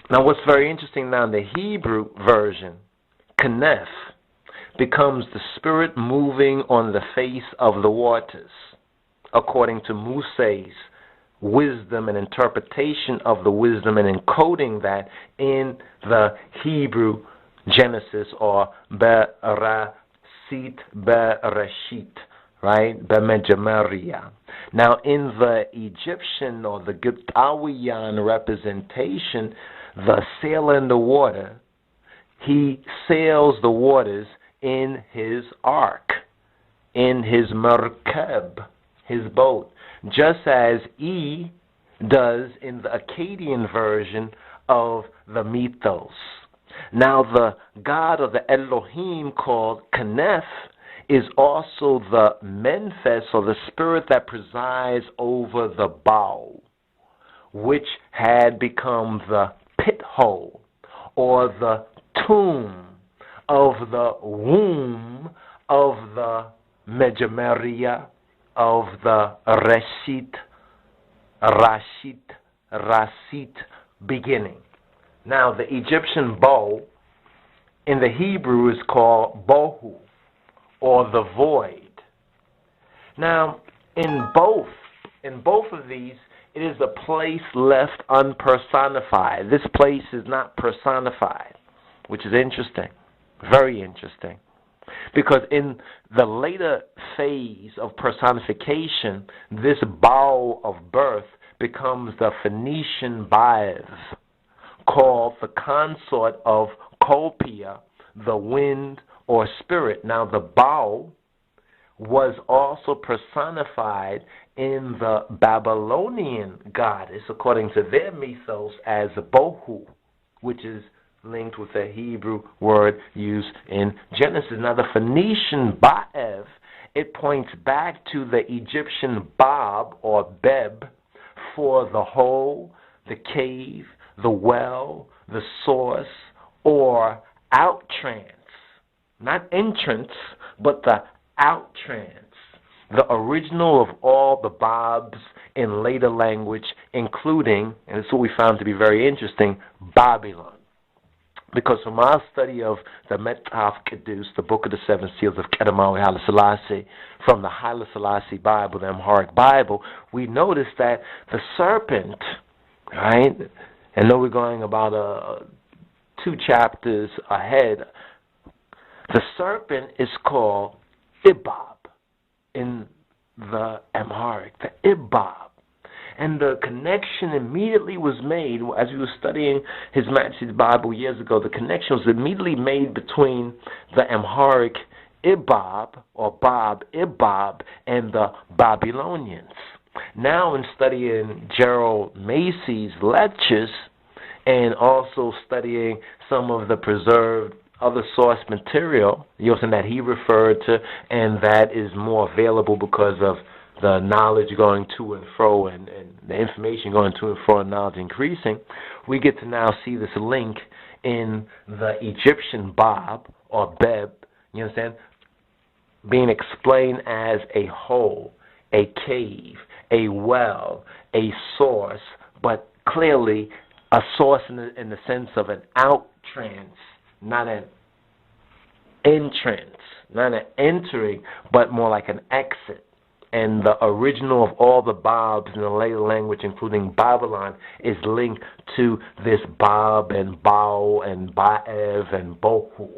Now what's very interesting now, in the Hebrew version, Kanef becomes the spirit moving on the face of the waters, according to Muse's wisdom and interpretation of the wisdom and encoding that in the Hebrew Genesis, or Bereshith, right? Bemejamaria. Now in the Egyptian or the Gitawiyan representation, the sailor in the water, he sails the waters in his ark, in his merkab, his boat, just as E does in the Akkadian version of the mythos. Now the God of the Elohim called Kanef is also the Menfes, or the spirit that presides over the bow, which had become the pit hole or the tomb of the womb of the Mejameria, of the Rasit beginning. Now the Egyptian bow in the Hebrew is called bohu, or the void. Now in both of these, it is a place left unpersonified. This place is not personified, which is interesting, very interesting. Because in the later phase of personification, this bow of birth becomes the Phoenician Baev, called the consort of Colpia, the wind or spirit. Now the bow was also personified in the Babylonian goddess, according to their mythos, as Bohu, which is linked with the Hebrew word used in Genesis. Now the Phoenician Baev, it points back to the Egyptian Bab or Beb for the hole, the cave, the well, the source, or outtrance. Not entrance, but the outtrance. The original of all the Babs in later language, including, and this is what we found to be very interesting, Babylon. Because from our study of the Metaf Kedus, the Book of the Seven Seals of Kedemawi Haile Selassie, from the Haile Selassie Bible, the Amharic Bible, we notice that the serpent, right, and though we're going about 2 chapters ahead, the serpent is called Ibab in the Amharic, the Ibab. And the connection immediately was made, as we were studying His Majesty's Bible years ago, the connection was immediately made between the Amharic Ibab, or Bab, Ibab, and the Babylonians. Now in studying Gerald Macy's lectures, and also studying some of the preserved other source material, that he referred to, and that is more available because of the knowledge going to and fro, and the information going to and fro, and knowledge increasing, we get to now see this link in the Egyptian Bab, or Beb, you understand, being explained as a hole, a cave, a well, a source, but clearly a source in the sense of an outtrance, not an entrance, not an entering, but more like an exit. And the original of all the Babs in the later language, including Babylon, is linked to this Bab and Bao and Baev and Bohu,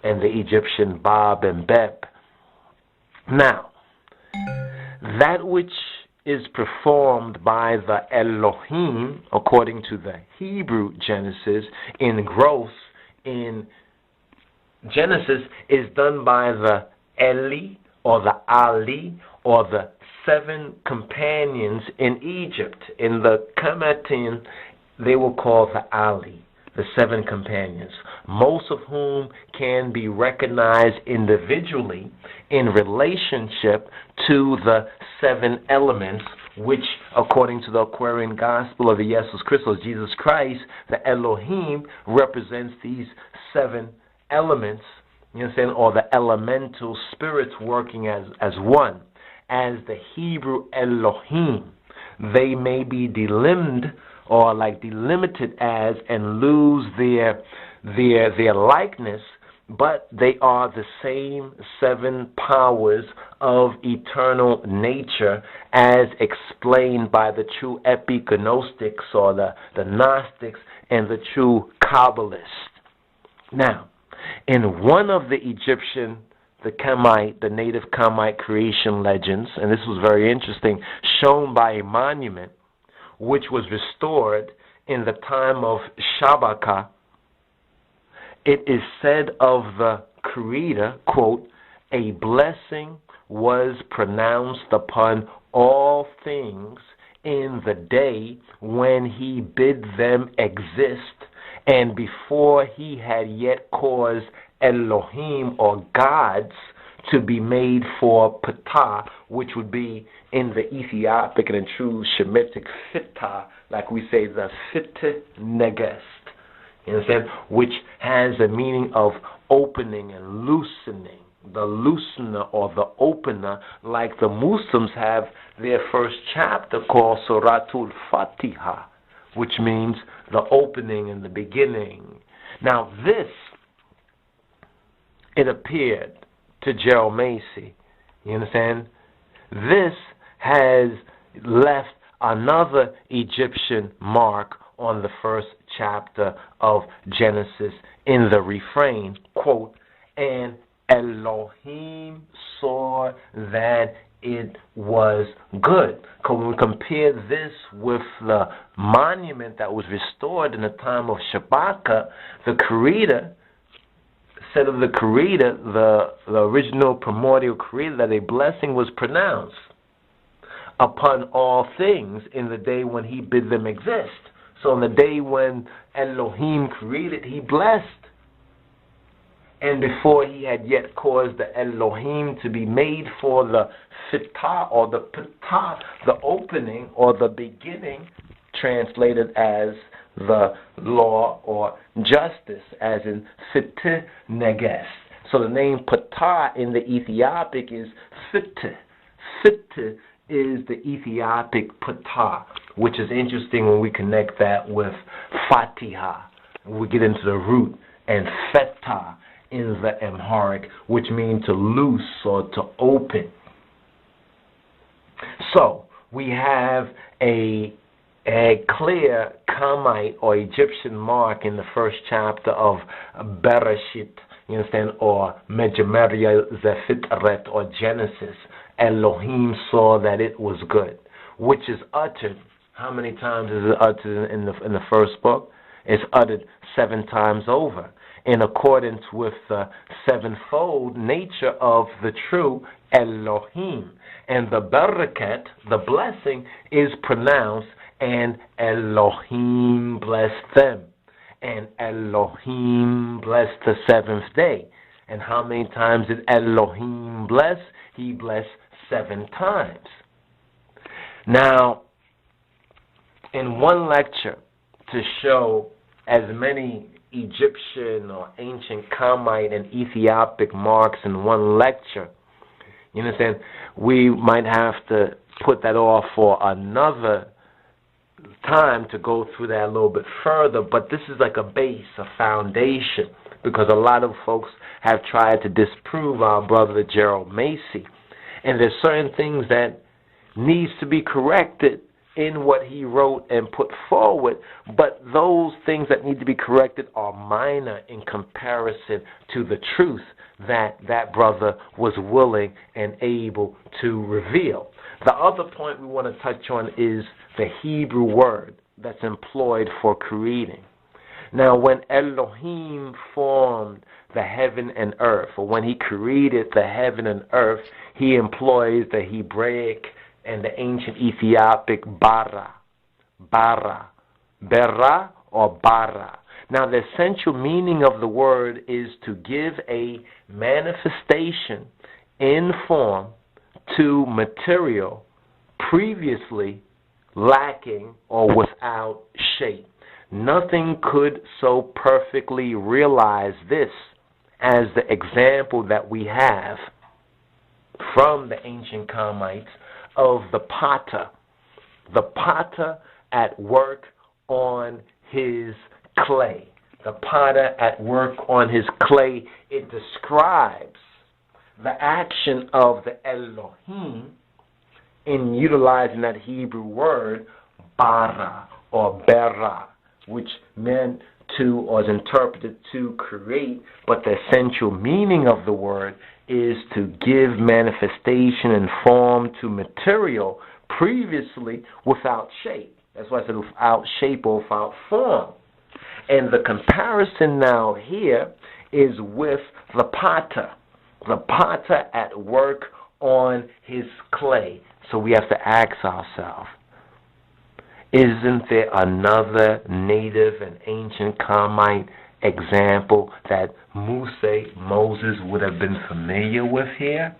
and the Egyptian Bab and Beb. Now, that which is performed by the Elohim, according to the Hebrew Genesis, in growth in Genesis, is done by the Eli, or the Ali, or the 7 companions in Egypt. In the KAMITE, they will call the Ali, the 7 companions, most of whom can be recognized individually in relationship to the 7 elements, which, according to the Aquarian Gospel of the Jesus Christos, Jesus Christ, the Elohim represents these 7 elements, you understand, or the elemental spirits working as one. As the Hebrew Elohim, they may be delimbed or like delimited as and lose their likeness, but they are the same 7 powers of eternal nature as explained by the true epignostics or the Gnostics and the true Kabbalists. Now, in one of the Egyptian, the KAMITE, the native KAMITE creation legends, and this was very interesting, shown by a monument which was restored in the time of Shabaka, it is said of the Creator, quote, "A blessing was pronounced upon all things in the day when he bid them exist, and before he had yet caused Elohim or gods to be made for Ptah," which would be in the Ethiopic and in true Shemitic Fittah, like we say the Fitte Negest, you understand, which has a meaning of opening and loosening, the loosener or the opener, like the Muslims have their first chapter called Suratul Fatiha, which means the opening and the beginning. Now this, it appeared to Gerald Macy, you understand, this has left another Egyptian mark on the first chapter of Genesis in the refrain, quote, "And Elohim saw that it was good." When we compare this with the monument that was restored in the time of Shabaka, the Creator said of the Creator, the original primordial Creator, that a blessing was pronounced upon all things in the day when he bid them exist. So on the day when Elohim created, he blessed. And before he had yet caused the Elohim to be made for the Fittah or the Ptah, the opening or the beginning, translated as the law or justice, as in Fitte Negest. So the name Ptah in the Ethiopic is Fitte. Fitte is the Ethiopic Ptah, which is interesting when we connect that with Fatiha. We get into the root, and Feta in the Amharic, which means to loose or to open. So we have a clear Kamite or Egyptian mark in the first chapter of Bereshith, you understand, or Mejameria Zefitret or Genesis. Elohim saw that it was good, which is uttered. How many times is it uttered in the first book? It's uttered 7 times over, in accordance with the 7-fold nature of the true Elohim. And the barakat, the blessing, is pronounced, and Elohim blessed them. And Elohim blessed the 7th day. And how many times did Elohim bless? He blessed 7 times. Now, in one lecture, to show as many Egyptian or ancient Kamite and Ethiopic marks in one lecture, you understand, we might have to put that off for another time to go through that a little bit further, but this is like a base, a foundation, because a lot of folks have tried to disprove our brother Gerald Macy, and there's certain things that needs to be corrected in what he wrote and put forward, but those things that need to be corrected are minor in comparison to the truth that that brother was willing and able to reveal. The other point we want to touch on is the Hebrew word that's employed for creating. Now, when Elohim formed the heaven and earth, or when he created the heaven and earth, he employs the Hebraic and the ancient Ethiopic bara, bera or bara. Now, the essential meaning of the word is to give a manifestation in form to material previously lacking or without shape. Nothing could so perfectly realize this as the example that we have from the ancient Kamites of the potter at work the potter at work on his clay, it describes the action of the Elohim in utilizing that Hebrew word, bara or bera, which meant to, or is interpreted to create, but the essential meaning of the word is to give manifestation and form to material previously without shape. That's why I said without shape or without form. And the comparison now here is with the potter at work on his clay. So we have to ask ourselves, isn't there another native and ancient Kamite example that Moses would have been familiar with here?